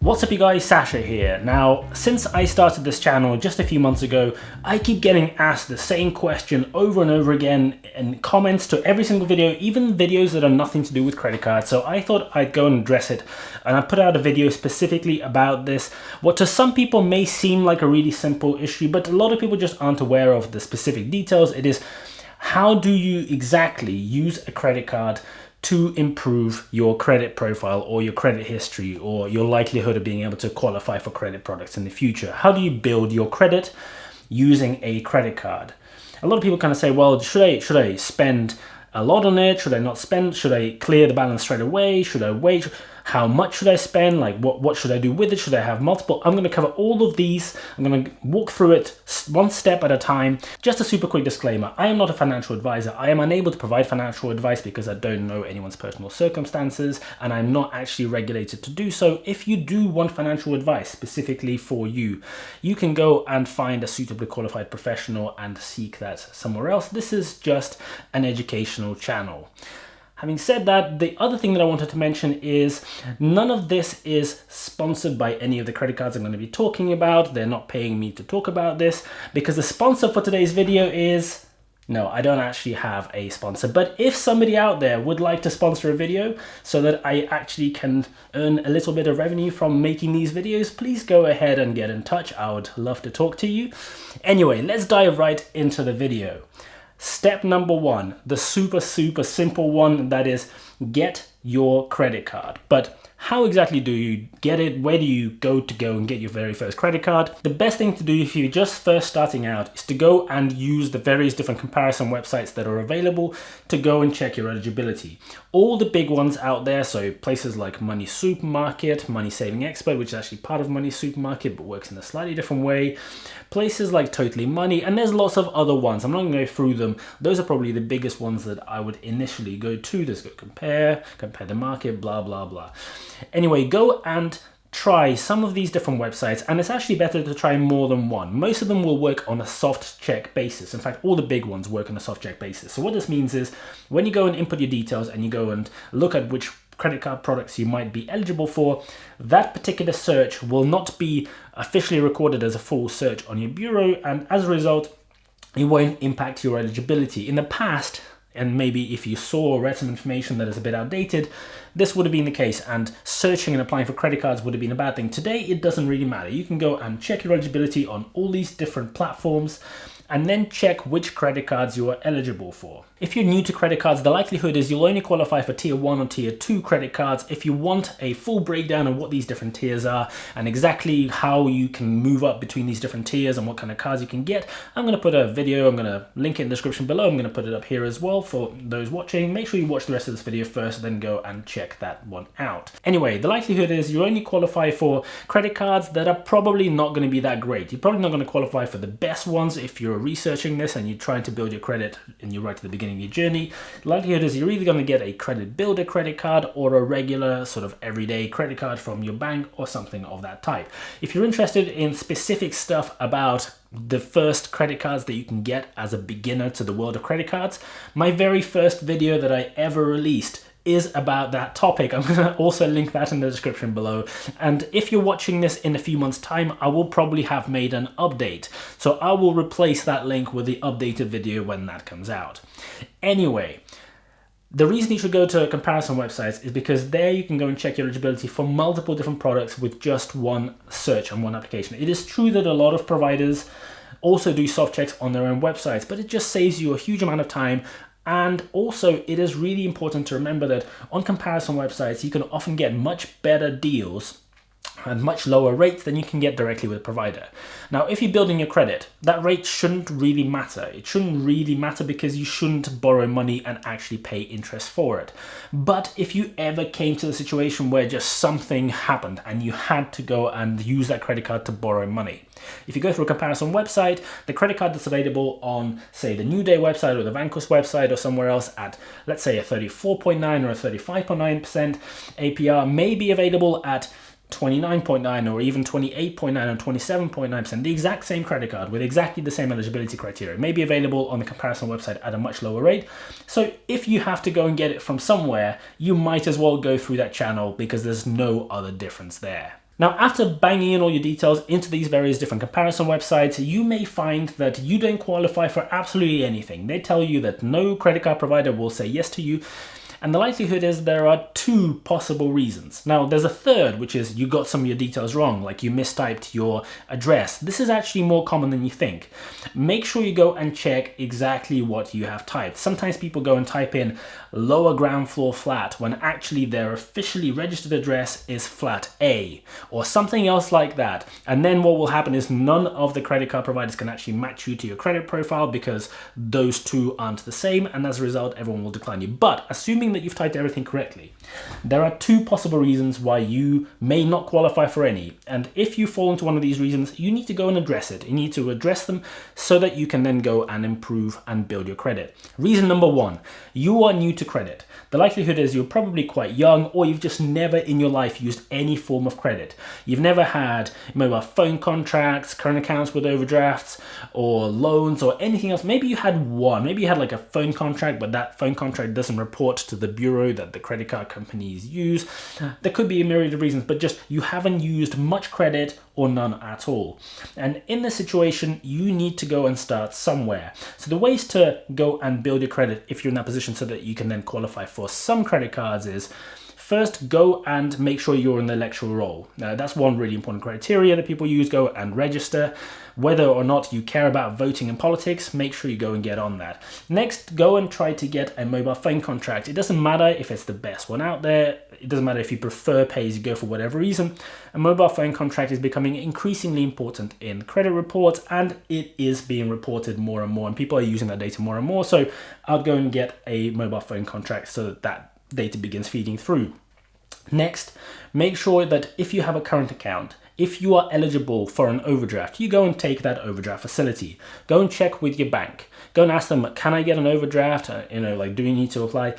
What's up you guys, Sasha here. Now, since I started this channel just a few months ago, I keep getting asked the same question over and over again in comments to every single video, even videos that are nothing to do with credit cards. So I thought I'd go and address it, and I put out a video specifically about this. What to some people may seem like a really simple issue, but a lot of people just aren't aware of the specific details. It is, how do you exactly use a credit card to improve your credit profile or your credit history or your likelihood of being able to qualify for credit products in the future? How do you build your credit using a credit card? A lot of people kind of say, well, should I spend a lot on it? Should I not spend? Should I clear the balance straight away? Should I wait? How much should I spend? Like what should I do with it? Should I have multiple? I'm going to cover all of these. I'm going to walk through it one step at a time. Just a super quick disclaimer. I am not a financial advisor. I am unable to provide financial advice because I don't know anyone's personal circumstances, and I'm not actually regulated to do so. If you do want financial advice specifically for you, you can go and find a suitably qualified professional and seek that somewhere else. This is just an educational channel. Having said that, the other thing that I wanted to mention is none of this is sponsored by any of the credit cards I'm going to be talking about. They're not paying me to talk about this, because the sponsor for today's video is... No, I don't actually have a sponsor. But if somebody out there would like to sponsor a video so that I actually can earn a little bit of revenue from making these videos, please go ahead and get in touch. I would love to talk to you. Anyway, let's dive right into the video. Step number one, the super simple one, that is, get your credit card. But how exactly do you get it? Where do you go and get your very first credit card? The best thing to do if you're just first starting out is to go and use the various different comparison websites that are available to go and check your eligibility. All the big ones out there, so places like Money Supermarket, Money Saving Expert, which is actually part of Money Supermarket but works in a slightly different way, places like Totally Money, and there's lots of other ones. I'm not going to go through them. Those are probably the biggest ones that I would initially go to. There's compare the market, blah, blah, blah. Anyway, go and try some of these different websites, and it's actually better to try more than one. Most of them will work on a soft check basis. In fact, all the big ones work on a soft check basis. So what this means is when you go and input your details and you go and look at which credit card products you might be eligible for, that particular search will not be officially recorded as a full search on your bureau, and as a result, it won't impact your eligibility. In the past, and maybe if you saw or read some information that is a bit outdated, this would have been the case, and searching and applying for credit cards would have been a bad thing. Today, it doesn't really matter. You can go and check your eligibility on all these different platforms, and then check which credit cards you are eligible for. If you're new to credit cards, the likelihood is you'll only qualify for tier 1 or tier 2 credit cards. If you want a full breakdown of what these different tiers are and exactly how you can move up between these different tiers and what kind of cards you can get, I'm going to put a video, I'm going to link it in the description below, I'm going to put it up here as well for those watching. Make sure you watch the rest of this video first, then go and check that one out. Anyway, the likelihood is you only qualify for credit cards that are probably not going to be that great. You're probably not going to qualify for the best ones if you're researching this and you're trying to build your credit and you're right at the beginning of your journey. The likelihood is you're either going to get a credit builder credit card or a regular sort of everyday credit card from your bank or something of that type. If you're interested in specific stuff about the first credit cards that you can get as a beginner to the world of credit cards, my very first video that I ever released is about that topic. I'm going to also link that in the description below. And if you're watching this in a few months' time, I will probably have made an update. So I will replace that link with the updated video when that comes out. Anyway, the reason you should go to comparison websites is because there you can go and check your eligibility for multiple different products with just one search on one application. It is true that a lot of providers also do soft checks on their own websites, but it just saves you a huge amount of time. And also, it is really important to remember that on comparison websites, you can often get much better deals and much lower rates than you can get directly with a provider. Now, if you're building your credit, that rate shouldn't really matter. It shouldn't really matter because you shouldn't borrow money and actually pay interest for it. But if you ever came to the situation where just something happened and you had to go and use that credit card to borrow money, if you go through a comparison website, the credit card that's available on, say, the New Day website or the Vanquish website or somewhere else at, let's say, a 34.9 or a 35.9% APR may be available at 29.9 or even 28.9 or 27.9%, the exact same credit card with exactly the same eligibility criteria may be available on the comparison website at a much lower rate. So if you have to go and get it from somewhere, you might as well go through that channel because there's no other difference there. Now, after banging in all your details into these various different comparison websites, you may find that you don't qualify for absolutely anything. They tell you that no credit card provider will say yes to you. And the likelihood is there are two possible reasons. Now, there's a third, which is you got some of your details wrong, like you mistyped your address. This is actually more common than you think. Make sure you go and check exactly what you have typed. Sometimes people go and type in lower ground floor flat when actually their officially registered address is flat A or something else like that. And then what will happen is none of the credit card providers can actually match you to your credit profile because those two aren't the same, and as a result, everyone will decline you. But assuming that you've typed everything correctly, there are two possible reasons why you may not qualify for any. And if you fall into one of these reasons, you need to go and address it. You need to address them so that you can then go and improve and build your credit. Reason number one, you are new to credit. The likelihood is you're probably quite young, or you've just never in your life used any form of credit. You've never had mobile phone contracts, current accounts with overdrafts, or loans, or anything else. Maybe you had one. Maybe you had like a phone contract, but that phone contract doesn't report to the bureau that the credit card companies use. There could be a myriad of reasons, but just you haven't used much credit or none at all. And in this situation, you need to go and start somewhere. So the ways to go and build your credit if you're in that position so that you can then qualify for some credit cards is, first, go and make sure you're in the electoral roll. That's one really important criteria that people use. Go and register. Whether or not you care about voting and politics, make sure you go and get on that. Next, go and try to get a mobile phone contract. It doesn't matter if it's the best one out there. It doesn't matter if you prefer pay-as-you-go for whatever reason. A mobile phone contract is becoming increasingly important in credit reports, and it is being reported more and more, and people are using that data more and more. So I'll go and get a mobile phone contract so that data begins feeding through. Next, make sure that if you have a current account, if you are eligible for an overdraft, you go and take that overdraft facility. Go and check with your bank. Go and ask them, can I get an overdraft? Do you need to apply?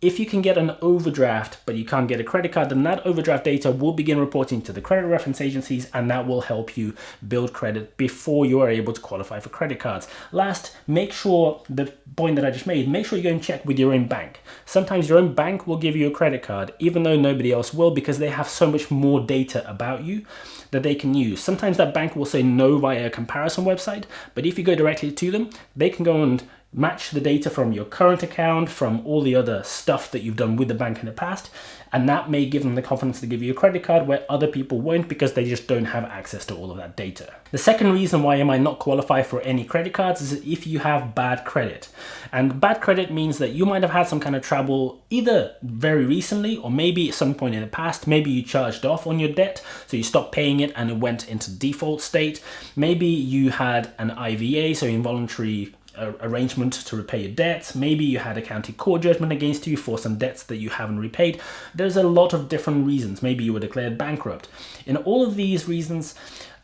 If you can get an overdraft, but you can't get a credit card, then that overdraft data will begin reporting to the credit reference agencies, and that will help you build credit before you are able to qualify for credit cards. Last, make sure, the point that I just made, make sure you go and check with your own bank. Sometimes your own bank will give you a credit card, even though nobody else will, because they have so much more data about you that they can use. Sometimes that bank will say no via a comparison website, but if you go directly to them, they can go and match the data from your current account, from all the other stuff that you've done with the bank in the past, and that may give them the confidence to give you a credit card where other people won't, because they just don't have access to all of that data. The second reason why you might not qualify for any credit cards is if you have bad credit. And bad credit means that you might have had some kind of trouble either very recently or maybe at some point in the past. Maybe you charged off on your debt, so you stopped paying it and it went into default state. Maybe you had an IVA, so involuntary arrangement to repay your debts. Maybe you had a county court judgment against you for some debts that you haven't repaid. There's a lot of different reasons. Maybe you were declared bankrupt. In all of these reasons,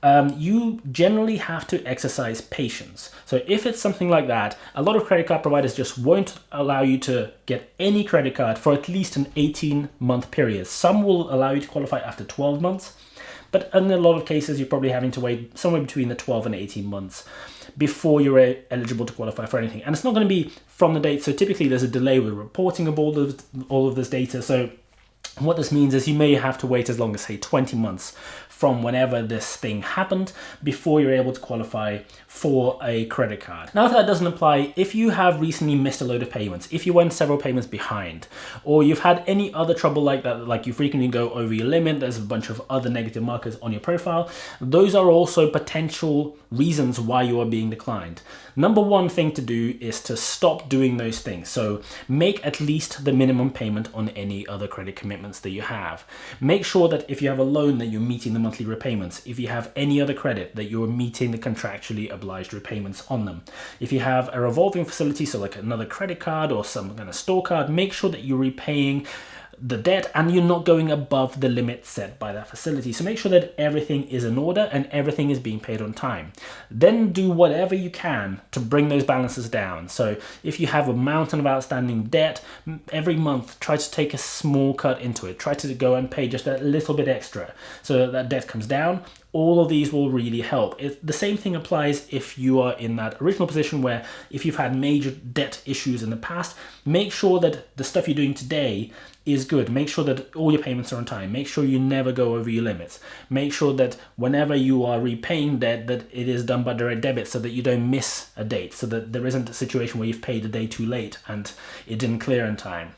you generally have to exercise patience. So if it's something like that, a lot of credit card providers just won't allow you to get any credit card for at least an 18-month period. Some will allow you to qualify after 12 months, but in a lot of cases, you're probably having to wait somewhere between the 12 and 18 months before you're eligible to qualify for anything. And it's not going to be from the date. So typically there's a delay with reporting of all of this data. So what this means is you may have to wait as long as, say, 20 months from whenever this thing happened before you're able to qualify for a credit card. Now, if that doesn't apply, if you have recently missed a load of payments, if you went several payments behind, or you've had any other trouble like that, like you frequently go over your limit, there's a bunch of other negative markers on your profile, those are also potential reasons why you are being declined. Number one thing to do is to stop doing those things. So make at least the minimum payment on any other credit commitments that you have. Make sure that if you have a loan that you're meeting the monthly repayments. If you have any other credit, that you're meeting the contractually obliged repayments on them. If you have a revolving facility, so like another credit card or some kind of store card, make sure that you're repaying the debt and you're not going above the limit set by that facility. So make sure that everything is in order and everything is being paid on time. Then do whatever you can to bring those balances down. So if you have a mountain of outstanding debt, every month try to take a small cut into it. Try to go and pay just a little bit extra so that debt comes down. all of these will really help. The same thing applies if you are in that original position where if you've had major debt issues in the past, make sure that the stuff you're doing today is good. Make sure that all your payments are on time. Make sure you never go over your limits. Make sure that whenever you are repaying debt, that it is done by direct debit so that you don't miss a date, so that there isn't a situation where you've paid a day too late and it didn't clear in time.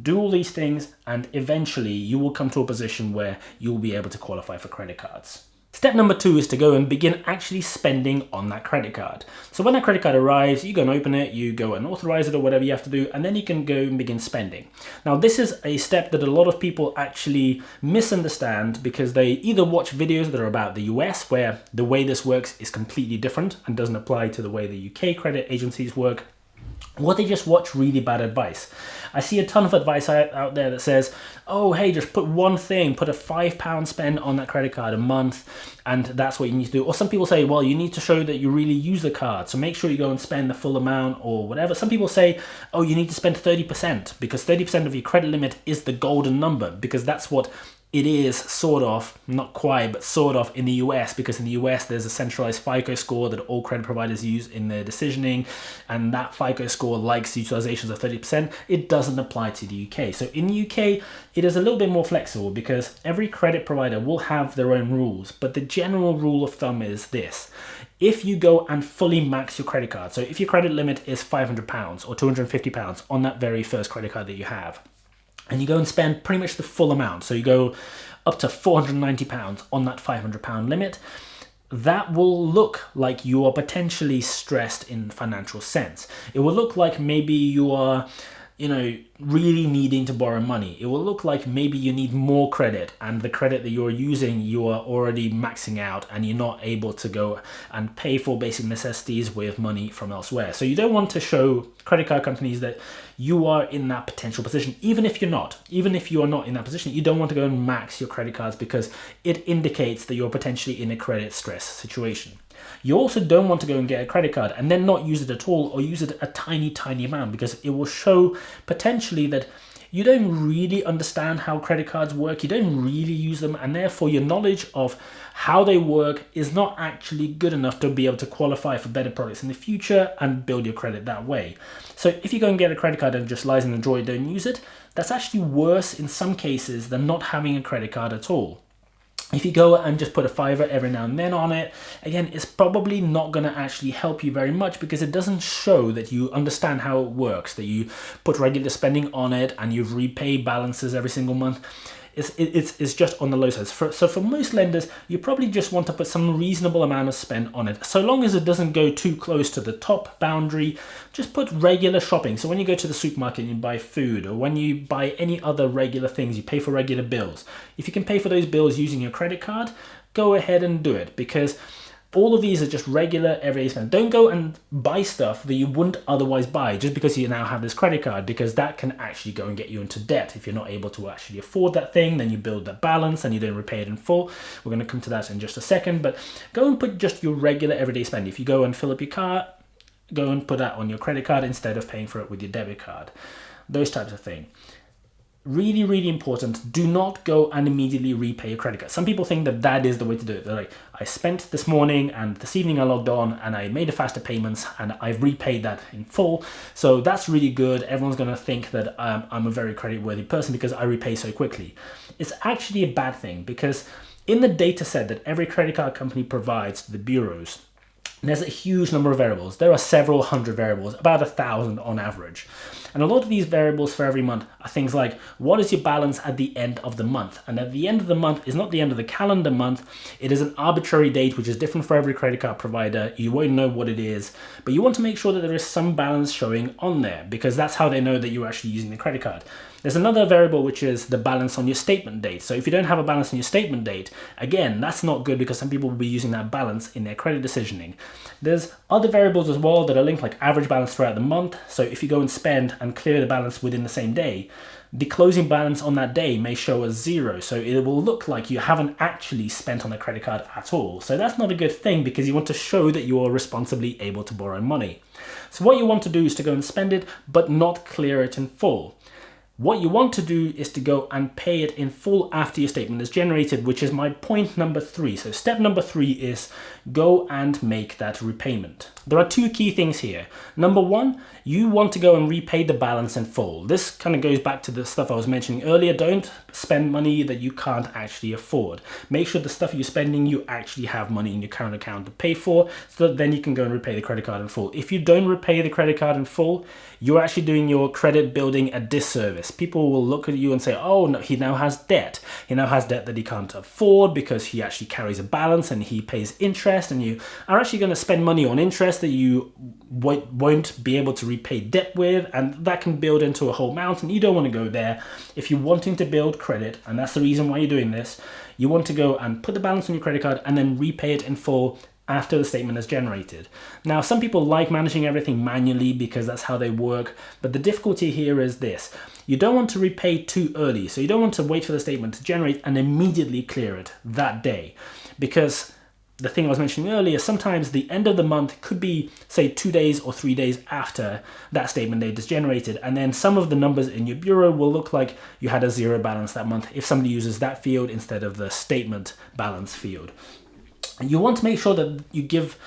Do all these things and eventually you will come to a position where you'll be able to qualify for credit cards. Step number 2 is to go and begin actually spending on that credit card. So when that credit card arrives, you go and open it, you go and authorize it or whatever you have to do, and then you can go and begin spending. Now this is a step that a lot of people actually misunderstand because they either watch videos that are about the US where the way this works is completely different and doesn't apply to the way the UK credit agencies work, or they just watch really bad advice. I see a ton of advice out there that says, oh, hey, just put one thing, put a £5 spend on that credit card a month, and that's what you need to do. Or some people say, well, you need to show that you really use the card, so make sure you go and spend the full amount or whatever. Some people say, oh, you need to spend 30% because 30% of your credit limit is the golden number, because that's what it is sort of, not quite, but sort of in the US, because in the US there's a centralized FICO score that all credit providers use in their decisioning, and that FICO score likes utilizations of 30%. It doesn't apply to the UK. So in the UK, it is a little bit more flexible because every credit provider will have their own rules, but the general rule of thumb is this. If you go and fully max your credit card, so if your credit limit is £500 or £250 on that very first credit card that you have, and you go and spend pretty much the full amount, so you go up to £490 on that £500 limit, that will look like you are potentially stressed in financial sense. It will look like maybe you are, really needing to borrow money. It will look like maybe you need more credit, and the credit that you're using, you are already maxing out and you're not able to go and pay for basic necessities with money from elsewhere. So you don't want to show credit card companies that you are in that potential position. Even if you're not, even if you are not in that position, you don't want to go and max your credit cards because it indicates that you're potentially in a credit stress situation. You also don't want to go and get a credit card and then not use it at all, or use it a tiny amount, because it will show potentially that you don't really understand how credit cards work, you don't really use them, and therefore your knowledge of how they work is not actually good enough to be able to qualify for better products in the future and build your credit that way. So if you go and get a credit card and it just lies in a drawer, don't use it, that's actually worse in some cases than not having a credit card at all. If you go and just put a fiver every now and then on it, again, it's probably not going to actually help you very much because it doesn't show that you understand how it works, that you put regular spending on it and you've repaid balances every single month. It's just on the low side. So for most lenders, you probably just want to put some reasonable amount of spend on it. So long as it doesn't go too close to the top boundary, just put regular shopping. So when you go to the supermarket and you buy food, or when you buy any other regular things, you pay for regular bills. If you can pay for those bills using your credit card, go ahead and do it, because all of these are just regular everyday spend. Don't go and buy stuff that you wouldn't otherwise buy just because you now have this credit card, because that can actually go and get you into debt. If you're not able to actually afford that thing, then you build that balance and you don't repay it in full. We're going to come to that in just a second, but go and put just your regular everyday spend. If you go and fill up your car, go and put that on your credit card instead of paying for it with your debit card. Those types of things. Really, really important. Do not go and immediately repay your credit card. Some people think that that is the way to do it. They're like, I spent this morning and this evening I logged on and I made a faster payments and I've repaid that in full. So that's really good. Everyone's going to think that I'm a very credit-worthy person because I repay so quickly. It's actually a bad thing, because in the data set that every credit card company provides to the bureaus, there's a huge number of variables. There are several hundred variables, about 1,000 on average. And a lot of these variables for every month are things like, what is your balance at the end of the month? And at the end of the month is not the end of the calendar month. It is an arbitrary date, which is different for every credit card provider. You won't know what it is, but you want to make sure that there is some balance showing on there, because that's how they know that you're actually using the credit card. There's another variable, which is the balance on your statement date. So if you don't have a balance on your statement date, again, that's not good, because some people will be using that balance in their credit decisioning. There's other variables as well that are linked, like average balance throughout the month. So if you go and spend and clear the balance within the same day, the closing balance on that day may show as 0. So it will look like you haven't actually spent on the credit card at all. So that's not a good thing, because you want to show that you are responsibly able to borrow money. So what you want to do is to go and spend it, but not clear it in full. What you want to do is to go and pay it in full after your statement is generated, which is my point number 3. So step number 3 is go and make that repayment. There are 2 key things here. Number 1, you want to go and repay the balance in full. This kind of goes back to the stuff I was mentioning earlier. Don't spend money that you can't actually afford. Make sure the stuff you're spending, you actually have money in your current account to pay for, so that then you can go and repay the credit card in full. If you don't repay the credit card in full, you're actually doing your credit building a disservice. People will look at you and say, oh, no, he now has debt. He now has debt that he can't afford because he actually carries a balance and he pays interest, and you are actually going to spend money on interest that you won't be able to repay debt with, and that can build into a whole mountain. You don't want to go there. If you're wanting to build credit, and that's the reason why you're doing this, you want to go and put the balance on your credit card and then repay it in full after the statement is generated. Now, some people like managing everything manually because that's how they work, but the difficulty here is this. You don't want to repay too early, so you don't want to wait for the statement to generate and immediately clear it that day, because the thing I was mentioning earlier, sometimes the end of the month could be, say, 2 days or 3 days after that statement date is generated, and then some of the numbers in your bureau will look like you had a 0 balance that month if somebody uses that field instead of the statement balance field. You want to make sure that you give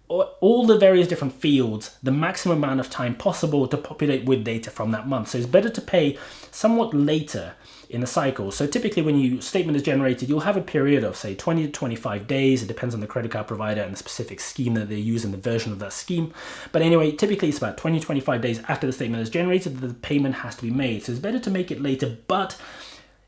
all the various different fields the maximum amount of time possible to populate with data from that month. So it's better to pay somewhat later in the cycle. So typically when your statement is generated, you'll have a period of say 20 to 25 days. It depends on the credit card provider and the specific scheme that they use and the version of that scheme. But anyway, typically it's about 20 to 25 days after the statement is generated that the payment has to be made. So it's better to make it later, but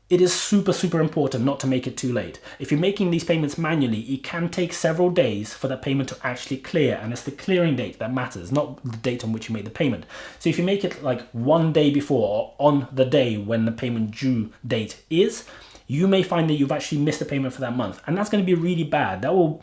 it is super important not to make it too late. If you're making these payments manually, it can take several days for that payment to actually clear, and it's the clearing date that matters, not the date on which you made the payment. So if you make it like 1 day before or on the day when the payment due date is, you may find that you've actually missed the payment for that month, and that's going to be really bad. That will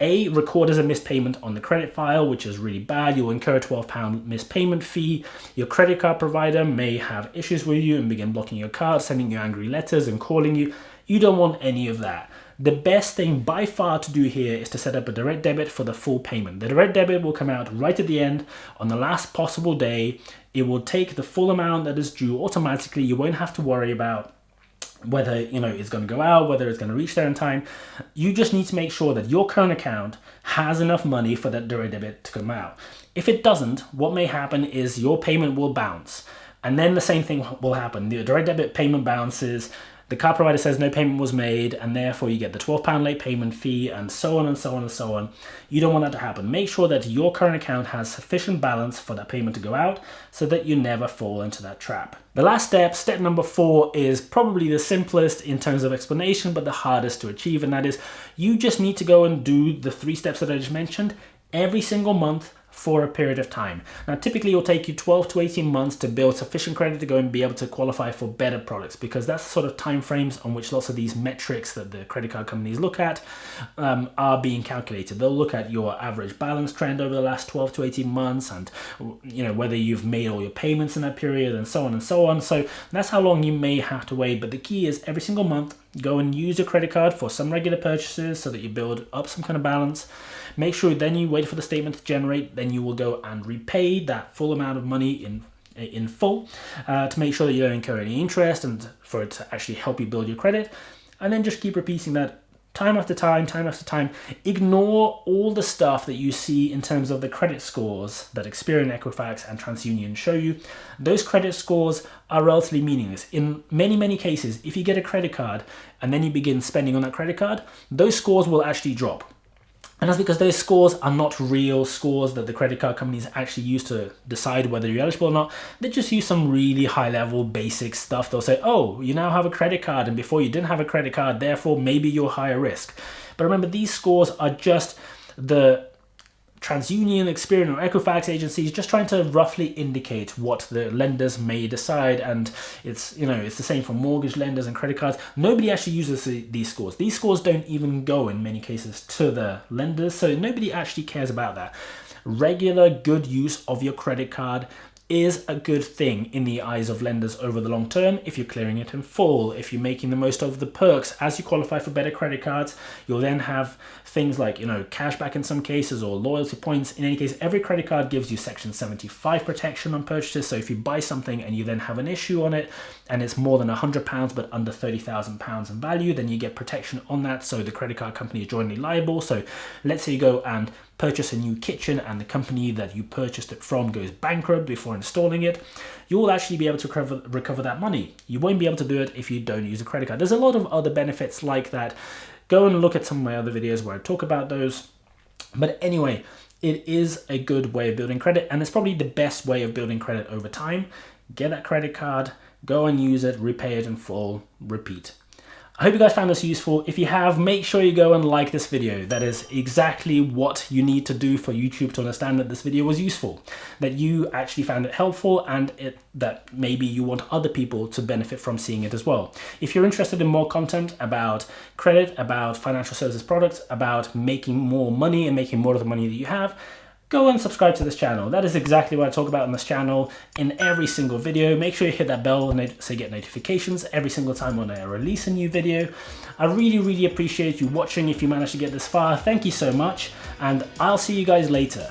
record as a missed payment on the credit file, which is really bad. You'll incur a £12 missed payment fee. Your credit card provider may have issues with you and begin blocking your card, sending you angry letters and calling you. You don't want any of that. The best thing by far to do here is to set up a direct debit for the full payment. The direct debit will come out right at the end on the last possible day. It will take the full amount that is due automatically. You won't have to worry about whether it's going to go out, whether it's going to reach there in time. You just need to make sure that your current account has enough money for that direct debit to come out. If it doesn't, what may happen is your payment will bounce, and then the same thing will happen. The direct debit payment bounces, the card provider says no payment was made, and therefore you get the £12 late payment fee, and so on and so on and so on. You don't want that to happen. Make sure that your current account has sufficient balance for that payment to go out so that you never fall into that trap. The last step, step number 4, is probably the simplest in terms of explanation, but the hardest to achieve, and that is you just need to go and do the 3 steps that I just mentioned every single month for a period of time. Now, typically it'll take you 12 to 18 months to build sufficient credit to go and be able to qualify for better products, because that's the sort of time frames on which lots of these metrics that the credit card companies look at are being calculated. They'll look at your average balance trend over the last 12 to 18 months and whether you've made all your payments in that period and so on and so on. So that's how long you may have to wait, but the key is every single month go and use your credit card for some regular purchases so that you build up some kind of balance. Make sure then you wait for the statement to generate, then you will go and repay that full amount of money in full to make sure that you don't incur any interest and for it to actually help you build your credit. And then just keep repeating that time after time, time after time. Ignore all the stuff that you see in terms of the credit scores that Experian, Equifax, and TransUnion show you. Those credit scores are relatively meaningless. In many cases, if you get a credit card and then you begin spending on that credit card, those scores will actually drop. And that's because those scores are not real scores that the credit card companies actually use to decide whether you're eligible or not. They just use some really high-level basic stuff. They'll say, oh, you now have a credit card, and before you didn't have a credit card, therefore maybe you're higher risk. But remember, these scores are just the TransUnion, Experian, or Equifax agencies just trying to roughly indicate what the lenders may decide, and it's the same for mortgage lenders and credit cards. Nobody actually uses these scores. These scores don't even go in many cases to the lenders, so nobody actually cares about that. Regular good use of your credit card is a good thing in the eyes of lenders over the long term. If you're clearing it in full, if you're making the most of the perks as you qualify for better credit cards, you'll then have things like, you know, cashback in some cases or loyalty points. In any case, every credit card gives you Section 75 protection on purchases. So if you buy something and you then have an issue on it and it's more than £100 but under £30,000 in value, then you get protection on that. So the credit card company is jointly liable. So let's say you go and purchase a new kitchen and the company that you purchased it from goes bankrupt before installing it, you'll actually be able to recover that money. You won't be able to do it if you don't use a credit card. There's a lot of other benefits like that. Go and look at some of my other videos where I talk about those. But anyway, it is a good way of building credit, and it's probably the best way of building credit over time. Get that credit card, go and use it, repay it in full, repeat. I hope you guys found this useful. If you have, make sure you go and like this video. That is exactly what you need to do for YouTube to understand that this video was useful, that you actually found it helpful, and that maybe you want other people to benefit from seeing it as well. If you're interested in more content about credit, about financial services products, about making more money and making more of the money that you have, go and subscribe to this channel. That is exactly what I talk about on this channel in every single video. Make sure you hit that bell so you get notifications every single time when I release a new video. I really appreciate you watching if you managed to get this far. Thank you so much, and I'll see you guys later.